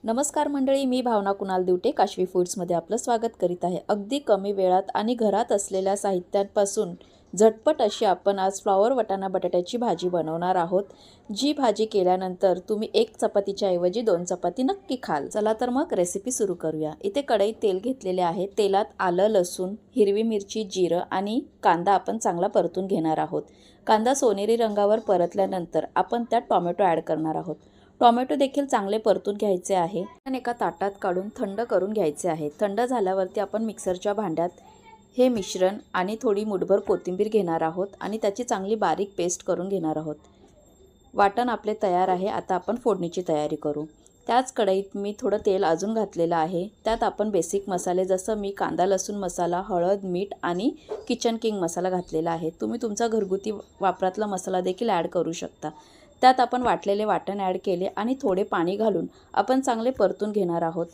नमस्कार मंडळी, मी भावना कुणाल दिवटे काशवी फूड्समध्ये आपलं स्वागत करीत आहे। अगदी कमी वेळात आणि घरात असलेल्या साहित्यांपासून झटपट अशी आपण आज फ्लॉवर वाटाणा बटाट्याची भाजी बनवणार आहोत। जी भाजी केल्यानंतर तुम्ही एक चपातीच्या ऐवजी 2 चपाती नक्की खाल। चला तर मग रेसिपी सुरू करूया। इथे कढईत तेल घेतलेले आहे। तेलात आलं, लसूण, हिरवी मिरची, जिरं आणि कांदा आपण चांगला परतून घेणार आहोत। कांदा सोनेरी रंगावर परतल्यानंतर आपण त्यात टोमॅटो ॲड करणार आहोत। टोमॅटो देखील चांगले परतून घ्यायचे आहे आणि एका ताटात काढून थंड करून घ्यायचे आहे। थंड झाल्यावरती आपण मिक्सरच्या भांड्यात हे मिश्रण आणि थोडी मुठभर कोथिंबीर घेणार आहोत आणि त्याची चांगली बारीक पेस्ट करून घेणार आहोत। वाटण आपले तयार आहे। आता आपण फोडणीची तयारी करू। त्याच कढईत मी थोडं तेल अजून घातलेलं आहे। त्यात आपण बेसिक मसाले जसं मी कांदा लसूण मसाला, हळद, मीठ आणि किचन किंग मसाला घातलेला आहे। तुम्ही तुमचा घरगुती वापरातला मसाला देखील ॲड करू शकता। त्यात आपण वाटलेले वाटण ॲड केले आणि थोडे पाणी घालून आपण चांगले परतून घेणार आहोत।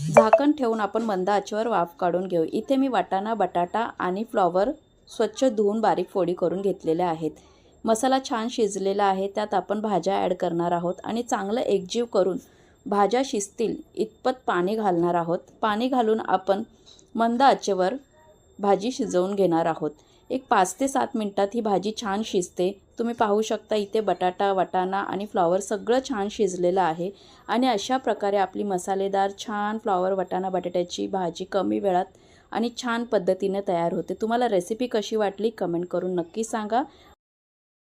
झाकण ठेवून आपण मंद आचेवर वाफ काढून घेऊ। इथे मी वाटाणा, बटाटा आणि फ्लॉवर स्वच्छ धुवून बारीक फोडी करून घेतलेल्या आहेत। मसाला छान शिजलेला आहे। त्यात आपण भाज्या ॲड करणार आहोत आणि चांगलं एकजीव करून भाज्या शिजतील इतपत पाणी घालणार आहोत। पाणी घालून आपण मंद आचेवर भाजी शिजवून घेणार आहोत। एक 5 ते 7 मिनिटात ही भाजी छान शिजते। तुम्ही पाहू शकता इथे बटाटा, वाटाणा आणि फ्लॉवर सगळं छान शिजलेलं आहे आणि अशा प्रकारे आपली मसालेदार छान फ्लॉवर वाटाणा बटाट्याची भाजी कमी वेळात आणि छान पद्धतीने तयार होते। तुम्हाला रेसिपी कशी वाटली कमेंट करून नक्की सांगा